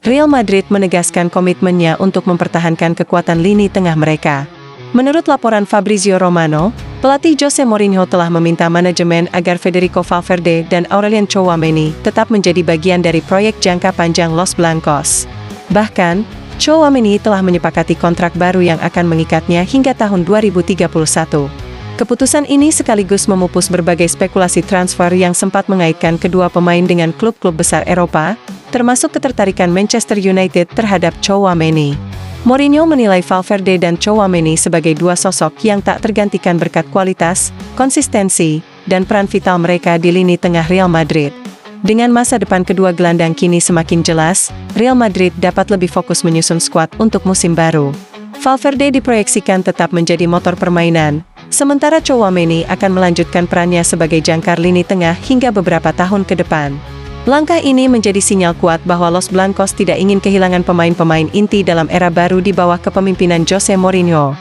Real Madrid menegaskan komitmennya untuk mempertahankan kekuatan lini tengah mereka. Menurut laporan Fabrizio Romano, pelatih Jose Mourinho telah meminta manajemen agar Federico Valverde dan Aurelien Tchouaméni tetap menjadi bagian dari proyek jangka panjang Los Blancos. Bahkan, Tchouaméni telah menyepakati kontrak baru yang akan mengikatnya hingga tahun 2031. Keputusan ini sekaligus memupus berbagai spekulasi transfer yang sempat mengaitkan kedua pemain dengan klub-klub besar Eropa, termasuk ketertarikan Manchester United terhadap Tchouaméni. Mourinho menilai Valverde dan Tchouaméni sebagai dua sosok yang tak tergantikan berkat kualitas, konsistensi, dan peran vital mereka di lini tengah Real Madrid. Dengan masa depan kedua gelandang kini semakin jelas, Real Madrid dapat lebih fokus menyusun skuad untuk musim baru. Valverde diproyeksikan tetap menjadi motor permainan, sementara Tchouaméni akan melanjutkan perannya sebagai jangkar lini tengah hingga beberapa tahun ke depan. Langkah ini menjadi sinyal kuat bahwa Los Blancos tidak ingin kehilangan pemain-pemain inti dalam era baru di bawah kepemimpinan Jose Mourinho.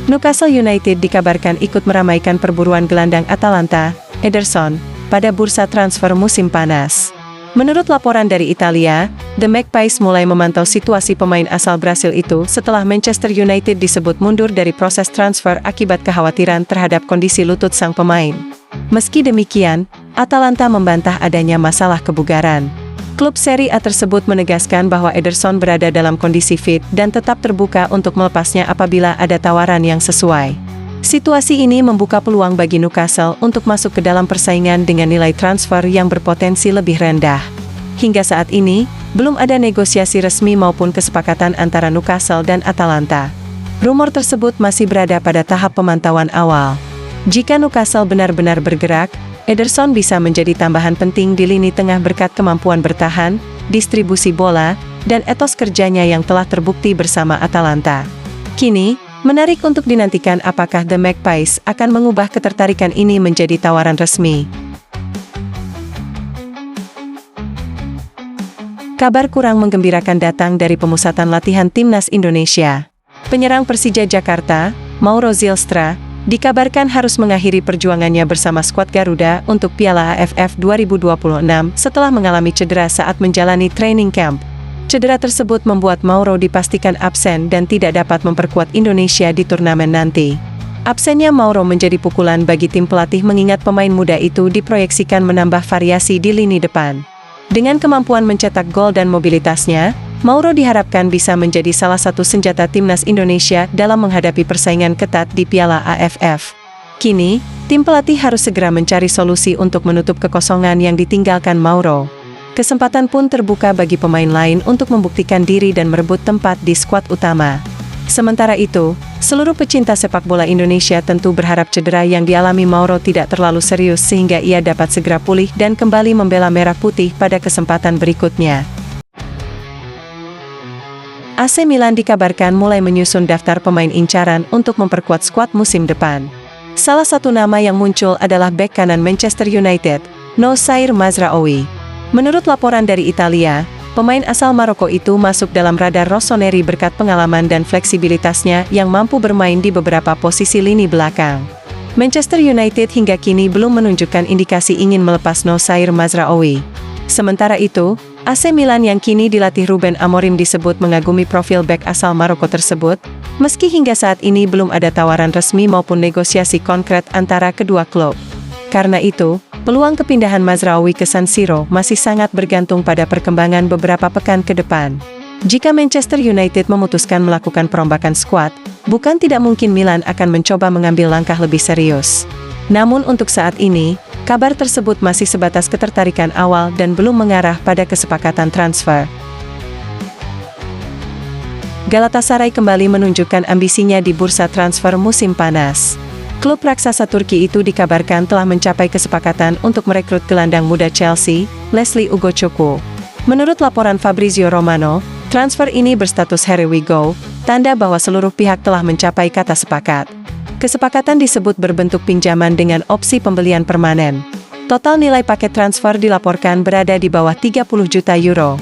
Newcastle United dikabarkan ikut meramaikan perburuan gelandang Atalanta, Ederson, pada bursa transfer musim panas. Menurut laporan dari Italia, The Magpies mulai memantau situasi pemain asal Brasil itu setelah Manchester United disebut mundur dari proses transfer akibat kekhawatiran terhadap kondisi lutut sang pemain. Meski demikian, Atalanta membantah adanya masalah kebugaran. Klub Serie A tersebut menegaskan bahwa Ederson berada dalam kondisi fit dan tetap terbuka untuk melepasnya apabila ada tawaran yang sesuai. Situasi ini membuka peluang bagi Newcastle untuk masuk ke dalam persaingan dengan nilai transfer yang berpotensi lebih rendah. Hingga saat ini, belum ada negosiasi resmi maupun kesepakatan antara Newcastle dan Atalanta. Rumor tersebut masih berada pada tahap pemantauan awal. Jika Newcastle benar-benar bergerak, Ederson bisa menjadi tambahan penting di lini tengah berkat kemampuan bertahan, distribusi bola, dan etos kerjanya yang telah terbukti bersama Atalanta. Kini, menarik untuk dinantikan apakah The Magpies akan mengubah ketertarikan ini menjadi tawaran resmi. Kabar kurang menggembirakan datang dari pemusatan latihan Timnas Indonesia. Penyerang Persija Jakarta, Mauro Zylstra, dikabarkan harus mengakhiri perjuangannya bersama skuad Garuda untuk Piala AFF 2026 setelah mengalami cedera saat menjalani training camp. Cedera tersebut membuat Mauro dipastikan absen dan tidak dapat memperkuat Indonesia di turnamen nanti. Absennya Mauro menjadi pukulan bagi tim pelatih mengingat pemain muda itu diproyeksikan menambah variasi di lini depan. Dengan kemampuan mencetak gol dan mobilitasnya, Mauro diharapkan bisa menjadi salah satu senjata Timnas Indonesia dalam menghadapi persaingan ketat di Piala AFF. Kini, tim pelatih harus segera mencari solusi untuk menutup kekosongan yang ditinggalkan Mauro. Kesempatan pun terbuka bagi pemain lain untuk membuktikan diri dan merebut tempat di skuad utama. Sementara itu, seluruh pecinta sepak bola Indonesia tentu berharap cedera yang dialami Mauro tidak terlalu serius sehingga ia dapat segera pulih dan kembali membela Merah Putih pada kesempatan berikutnya. AC Milan dikabarkan mulai menyusun daftar pemain incaran untuk memperkuat skuad musim depan. Salah satu nama yang muncul adalah bek kanan Manchester United, Noussair Mazraoui. Menurut laporan dari Italia, pemain asal Maroko itu masuk dalam radar Rossoneri berkat pengalaman dan fleksibilitasnya yang mampu bermain di beberapa posisi lini belakang. Manchester United hingga kini belum menunjukkan indikasi ingin melepas Noussair Mazraoui. Sementara itu, AC Milan yang kini dilatih Ruben Amorim disebut mengagumi profil bek asal Maroko tersebut, meski hingga saat ini belum ada tawaran resmi maupun negosiasi konkret antara kedua klub. Karena itu, peluang kepindahan Mazraoui ke San Siro masih sangat bergantung pada perkembangan beberapa pekan ke depan. Jika Manchester United memutuskan melakukan perombakan skuad, bukan tidak mungkin Milan akan mencoba mengambil langkah lebih serius. Namun untuk saat ini, kabar tersebut masih sebatas ketertarikan awal dan belum mengarah pada kesepakatan transfer. Galatasaray kembali menunjukkan ambisinya di bursa transfer musim panas. Klub raksasa Turki itu dikabarkan telah mencapai kesepakatan untuk merekrut gelandang muda Chelsea, Leslie Ugochukwu. Menurut laporan Fabrizio Romano, transfer ini berstatus here we go, tanda bahwa seluruh pihak telah mencapai kata sepakat. Kesepakatan disebut berbentuk pinjaman dengan opsi pembelian permanen. Total nilai paket transfer dilaporkan berada di bawah 30 juta euro.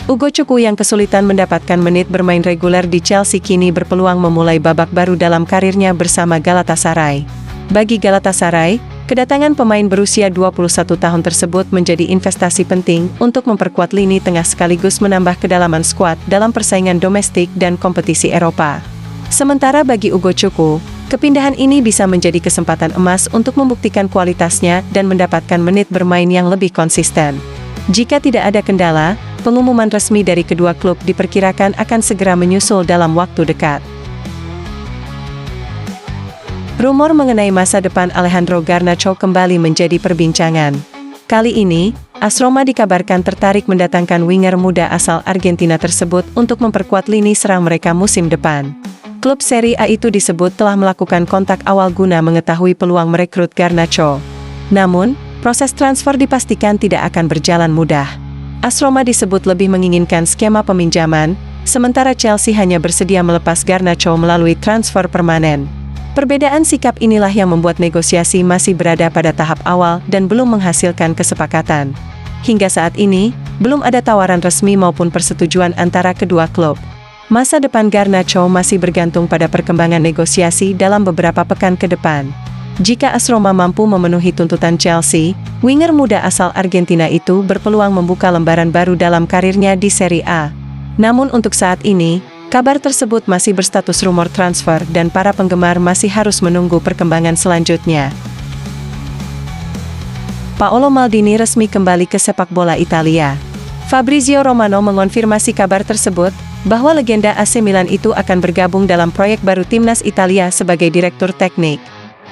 Ugochukwu yang kesulitan mendapatkan menit bermain reguler di Chelsea kini berpeluang memulai babak baru dalam karirnya bersama Galatasaray. Bagi Galatasaray, kedatangan pemain berusia 21 tahun tersebut menjadi investasi penting untuk memperkuat lini tengah sekaligus menambah kedalaman skuad dalam persaingan domestik dan kompetisi Eropa. Sementara bagi Ugo Chukwu, kepindahan ini bisa menjadi kesempatan emas untuk membuktikan kualitasnya dan mendapatkan menit bermain yang lebih konsisten. Jika tidak ada kendala, pengumuman resmi dari kedua klub diperkirakan akan segera menyusul dalam waktu dekat. Rumor mengenai masa depan Alejandro Garnacho kembali menjadi perbincangan. Kali ini, AS Roma dikabarkan tertarik mendatangkan winger muda asal Argentina tersebut untuk memperkuat lini serang mereka musim depan. Klub Serie A itu disebut telah melakukan kontak awal guna mengetahui peluang merekrut Garnacho. Namun, proses transfer dipastikan tidak akan berjalan mudah. AS Roma disebut lebih menginginkan skema peminjaman, sementara Chelsea hanya bersedia melepas Garnacho melalui transfer permanen. Perbedaan sikap inilah yang membuat negosiasi masih berada pada tahap awal dan belum menghasilkan kesepakatan. Hingga saat ini, belum ada tawaran resmi maupun persetujuan antara kedua klub. Masa depan Garnacho masih bergantung pada perkembangan negosiasi dalam beberapa pekan ke depan. Jika AS Roma mampu memenuhi tuntutan Chelsea, winger muda asal Argentina itu berpeluang membuka lembaran baru dalam karirnya di Serie A. Namun untuk saat ini, kabar tersebut masih berstatus rumor transfer dan para penggemar masih harus menunggu perkembangan selanjutnya. Paolo Maldini resmi kembali ke sepak bola Italia. Fabrizio Romano mengonfirmasi kabar tersebut, bahwa legenda AC Milan itu akan bergabung dalam proyek baru timnas Italia sebagai direktur teknik.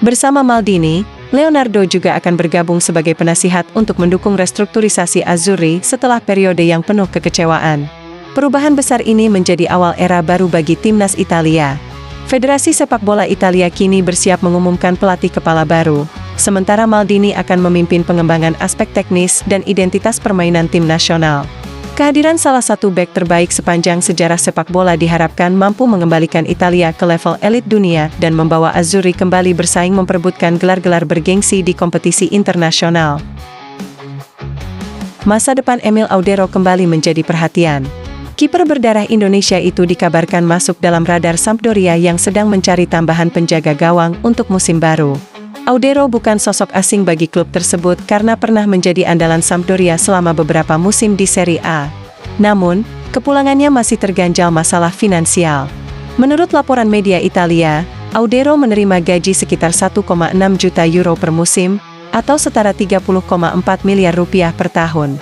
Bersama Maldini, Leonardo juga akan bergabung sebagai penasihat untuk mendukung restrukturisasi Azzurri setelah periode yang penuh kekecewaan. Perubahan besar ini menjadi awal era baru bagi timnas Italia. Federasi Sepak Bola Italia kini bersiap mengumumkan pelatih kepala baru, sementara Maldini akan memimpin pengembangan aspek teknis dan identitas permainan tim nasional. Kehadiran salah satu bek terbaik sepanjang sejarah sepak bola diharapkan mampu mengembalikan Italia ke level elit dunia dan membawa Azzurri kembali bersaing memperebutkan gelar-gelar bergengsi di kompetisi internasional. Masa depan Emil Audero kembali menjadi perhatian. Kiper berdarah Indonesia itu dikabarkan masuk dalam radar Sampdoria yang sedang mencari tambahan penjaga gawang untuk musim baru. Audero bukan sosok asing bagi klub tersebut karena pernah menjadi andalan Sampdoria selama beberapa musim di Serie A. Namun, kepulangannya masih terganjal masalah finansial. Menurut laporan media Italia, Audero menerima gaji sekitar 1,6 juta euro per musim, atau setara 30,4 miliar rupiah per tahun.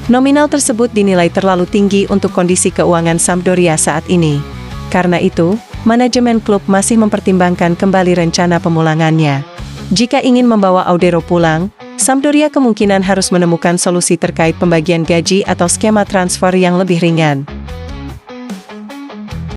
Nominal tersebut dinilai terlalu tinggi untuk kondisi keuangan Sampdoria saat ini. Karena itu, manajemen klub masih mempertimbangkan kembali rencana pemulangannya. Jika ingin membawa Audero pulang, Sampdoria kemungkinan harus menemukan solusi terkait pembagian gaji atau skema transfer yang lebih ringan.